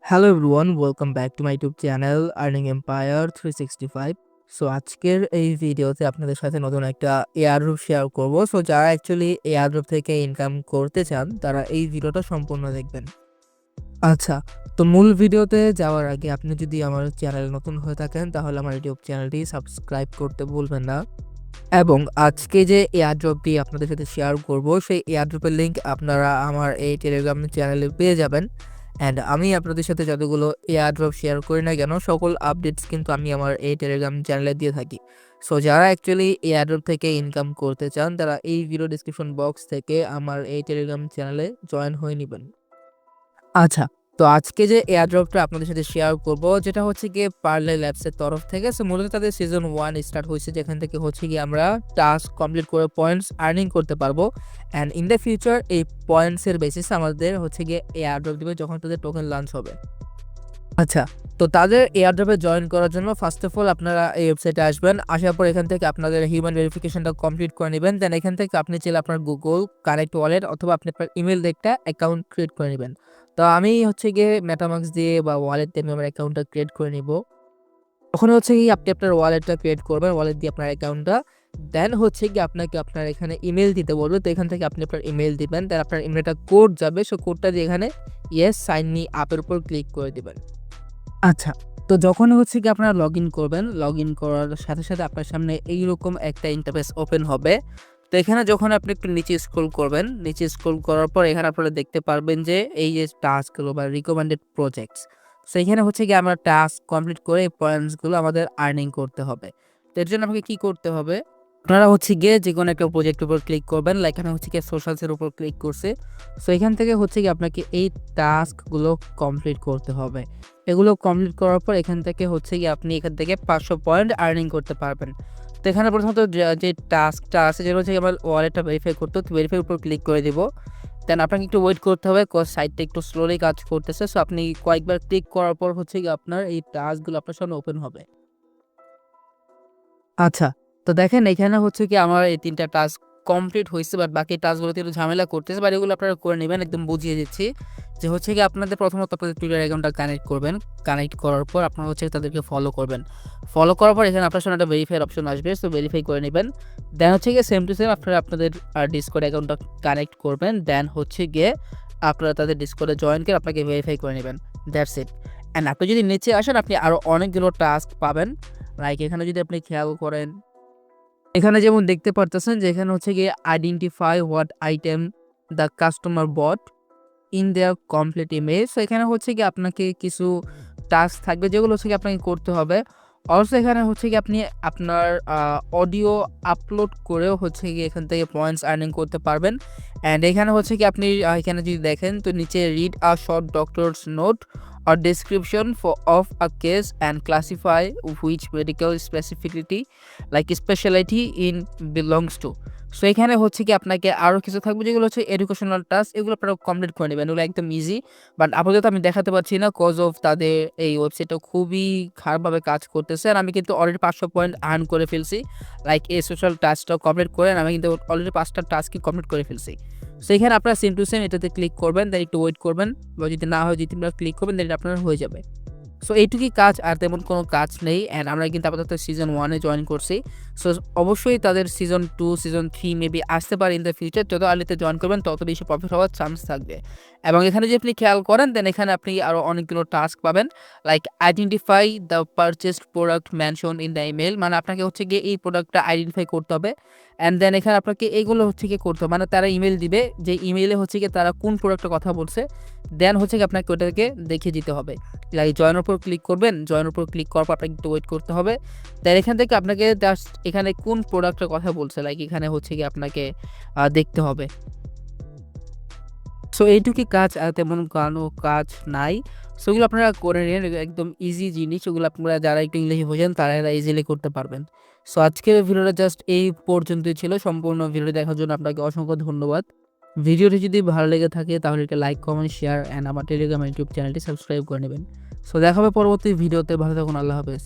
Hello everyone, welcome back to my YouTube channel earning empire 365। So আজকের এই ভিডিওতে আপনাদের সাথে নতুন একটা এয়ারড্রপ শেয়ার করব। সো যারা অ্যাকচুয়ালি এয়ারড্রপ থেকে ইনকাম করতে চান তারা এই ভিডিওটা সম্পূর্ণ দেখবেন। আচ্ছা, তো মূল ভিডিওতে যাওয়ার আগে আপনি যদি আমার চ্যানেলে নতুন হয়ে থাকেন তাহলে আমার ইউটিউব চ্যানেলটি সাবস্ক্রাইব করতে ভুলবেন না। এবং আজকে যে এয়ারড্রপটি আপনাদের সাথে শেয়ার করব সেই এয়ারড্রপের লিঙ্ক আপনারা আমার এই টেলিগ্রাম চ্যানেলে পেয়ে যাবেন। অ্যান্ড আমি আপনাদের সাথে যতগুলো এয়ারড্রপ শেয়ার করি না কেন সকল আপডেটস কিন্তু আমি আমার এই টেলিগ্রাম চ্যানেলে দিয়ে থাকি। সো যারা অ্যাকচুয়ালি এয়ারড্রপ থেকে ইনকাম করতে চান তারা এই ভিডিও ডিসক্রিপশন বক্স থেকে আমার এই টেলিগ্রাম চ্যানেলে জয়েন হয়ে নেবেন। আচ্ছা, তো আজকে যে এয়ারড্রপটা আপনাদের সাথে শেয়ার করব যেটা হচ্ছে গিয়ে পার্লে ল্যাবসের তরফ থেকে। সো মূলত তাদের সিজন 1 স্টার্ট হয়েছে, যেখান থেকে হচ্ছে গিয়ে আমরা টাস্ক কমপ্লিট করে পয়েন্টস আর্নিং করতে পারবো। অ্যান্ড ইন দ্য ফিউচার এই পয়েন্টসের বেসিসে আমাদের হচ্ছে গিয়ে এয়ারড্রপ দিবে যখন তাদের টোকেন লঞ্চ হবে। আচ্ছা, তো তাদের এয়ারড্রপে জয়েন করার জন্য ফার্স্ট অফ অল আপনারা এই ওয়েবসাইটে আসবেন। আসার পর এখান থেকে আপনাদের হিউম্যান ভেরিফিকেশনটা কমপ্লিট করে নেবেন। দেন এখান থেকে আপনি চাইলে আপনার গুগল কানেক্ট ওয়ালেট অথবা আপনি আপনার ইমেল দিয়ে একটা অ্যাকাউন্ট ক্রিয়েট করে নেবেন। তো আমি হচ্ছে গিয়ে মেটামাক্স দিয়ে বা ওয়ালেট দিয়ে আমি আমার অ্যাকাউন্টটা ক্রিয়েট করে নিব। তখন হচ্ছে গিয়ে আপনি আপনার ওয়ালেটটা ক্রিয়েট করবেন, ওয়ালেট দিয়ে আপনার অ্যাকাউন্টটা। দেন হচ্ছে গিয়ে আপনাকে আপনার এখানে ইমেল দিতে বলবে। তো এখান থেকে আপনি আপনার ইমেল দিবেন। দেন আপনার ইমেলটা কোড যাবে, সো কোডটা দিয়ে এখানে ইয়েস সাইন মি আপের উপর ক্লিক করে দিবেন। আচ্ছা, তো যখন হচ্ছে গিয়ে আপনারা লগইন করবেন, লগইন করার সাথে, সাথে আপনার সামনে এইরকম একটা ইন্টারফেস ওপেন হবে। তো এখানে যখন আপনি একটু নিচে স্ক্রল করবেন, নিচে স্ক্রল করার পর এখানে আপনারা দেখতে পারবেন যে এই যে টাস্কগুলো বা রিকমেন্ডেড প্রজেক্টস। সো এখানে হচ্ছে গিয়ে আমরা টাস্ক কমপ্লিট করে এই পয়েন্টসগুলো আমাদের আর্নিং করতে হবে। তো এর জন্য আমাকে কি করতে হবে? আপনারা হচ্ছে গিয়ে যেকোনো একটা প্রজেক্টের উপর ক্লিক করবেন। লাইক এখানে হচ্ছে গিয়ে সোশ্যালসের উপর ক্লিক করছে। সো এখান থেকে হচ্ছে গিয়ে আপনাকে এই টাস্কগুলো কমপ্লিট করতে হবে। এগুলো কমপ্লিট করার পর এখান থেকে হচ্ছে গিয়ে আপনি এখান থেকে 500 পয়েন্ট আর্নিং করতে পারবেন। তো এখানে প্রথমত যে টাস্কটা আছে যেটা হচ্ছে আমার ওয়ালেটটা ভেরিফাই করতে, তো ভেরিফাই উপর ক্লিক করে দিব। দেন আপনাকে একটু ওয়েট করতে হবে, কজ সাইটটা একটু স্লোলি কাজ করতেছে। সো আপনি কয়েকবার ক্লিক করার পর হচ্ছে গিয়ে আপনার এই টাস্কগুলো আপনার সামনে ওপেন হবে। আচ্ছা, তো দেখেন এখানে হচ্ছে কি আমার এই ৩ টা টাস্ক কমপ্লিট হইছে, বাট বাকি টাস্কগুলোতে একটু ঝামেলা করতেছে। বাট এগুলো আপনারা করে নিবেন, একদম বুঝিয়ে দিচ্ছি। যে হচ্ছে গিয়ে আপনাদের প্রথমত আপনাদের টুইটার অ্যাকাউন্টটা কানেক্ট করবেন। কানেক্ট করার পর আপনারা হচ্ছে তাদেরকে ফলো করবেন। ফলো করার পর এখানে আপনার সামনে একটা ভেরিফাই অপশন আসবে, সো ভেরিফাই করে নিবেন। দেন হচ্ছে গিয়ে সেম টু সেম আপনারা আপনাদের ডিসকর্ড অ্যাকাউন্টটা কানেক্ট করবেন। দেন হচ্ছে গিয়ে আপনারা তাদের ডিসকর্ডে জয়েন করে আপনাকে ভেরিফাই করে নিবেন। That's it. অ্যান্ড আপনি যদি নিচে আসেন আপনি আরও অনেকগুলো টাস্ক পাবেন। লাইক এখানে যদি আপনি খেয়াল করেন, এখানে যেমন দেখতে পারতেছেন যে এখানে হচ্ছে গিয়ে identify what item the customer put in their complete image. So এখানে হচ্ছে গিয়ে আপনাকে কিছু টাস্ক থাকবে যেগুলো হচ্ছে গিয়ে আপনাকে করতে হবে। অলসো এখানে হচ্ছে গিয়ে আপনি আপনার অডিও আপলোড করেও হচ্ছে গিয়ে এখান থেকে পয়েন্টস আর্নিং করতে পারবেন। অ্যান্ড এখানে হচ্ছে কি আপনি এখানে যদি দেখেন তো নিচে read a short doctors note or description of a case and classify which medical specificity like specialty in belongs to. So এখানে হচ্ছে কি আপনাকে আরও কিছু থাকবে যেগুলো হচ্ছে এডুকেশনাল টাস্ক, এগুলো আপনারা কমপ্লিট করে নেবেন। এগুলো একদম ইজি, বাট আপাতত আমি দেখাতে পারছি না কজ অফ তাদের এই ওয়েবসাইটটা খুবই খারাপভাবে কাজ করতেছে। আর আমি কিন্তু অলরেডি 500 পয়েন্ট আর্ন করে ফেলছি। লাইক এই সোশ্যাল টাস্কটা কমপ্লিট করে আমি কিন্তু অলরেডি 5টা টাস্কই কমপ্লিট করে ফেলছি। সো এখানে আপনারা সেম টু সেম এটাতে ক্লিক করবেন, দেন একটু ওয়েট করবেন, বা যদি না হয় 2-3বার ক্লিক করবেন দেন আপনার হয়ে যাবে। সো এইটুকুই কাজ, আর তেমন কোনো কাজ নেই। অ্যান্ড আমরা কিন্তু আপাতত সিজন 1 এ জয়েন করছি। সো অবশ্যই তাদের সিজন 2, সিজন 3 মেবি আসতে পারে ইন দ্য ফিউচার। যত আর্লিতে জয়েন করবেন তত বেশি প্রফিট হওয়ার চান্স থাকবে। এবং এখানে যদি আপনি খেয়াল করেন দেন এখানে আপনি আরও অনেকগুলো টাস্ক পাবেন। Like identify the purchased product mention in the email, মানে আপনাকে হচ্ছে গিয়ে এই প্রোডাক্টটা আইডেন্টিফাই করতে হবে। অ্যান্ড দেন এখানে আপনাকে এইগুলো হচ্ছে গিয়ে করতে হবে, মানে তারা ইমেল দিবে যে ইমেইলে হচ্ছে গিয়ে তারা কোন প্রোডাক্টের কথা বলছে। দেন হচ্ছে গিয়ে আপনাকে ওটাকে দেখিয়ে দিতে হবে। লাইক জয়েনের উপর ক্লিক করবেন, জয়েনের উপর ক্লিক করার পর আপনাকে একটু ওয়েট করতে হবে। দেন এখান থেকে আপনাকে জাস্ট এখানে কোন প্রোডাক্টের কথা বলছে লাইক এখানে হচ্ছে গিয়ে আপনাকে দেখতে হবে। সো এইটুকুই কাজ, আর তেমন কোনো কাজ নাই। সো এগুলো আপনারা করে নিন, একদম ইজি জিনিস। ওগুলো আপনারা যারা একটু ইংলিশ বোঝেন তারা এরা ইজিলি করতে পারবেন। সো আজকের ভিডিওটা জাস্ট এই পর্যন্তই ছিল। সম্পূর্ণ ভিডিও দেখার জন্য আপনাকে অসংখ্য ধন্যবাদ। ভিডিওটি যদি ভালো লেগে থাকে তাহলে একটা লাইক, কমেন্ট, শেয়ার অ্যান্ড আমার টেলিগ্রাম ইউটিউব চ্যানেলটি সাবস্ক্রাইব করে নেবেন। সো দেখা হবে পরবর্তী ভিডিওতে। ভালো থাকুন, আল্লাহ হাফেজ।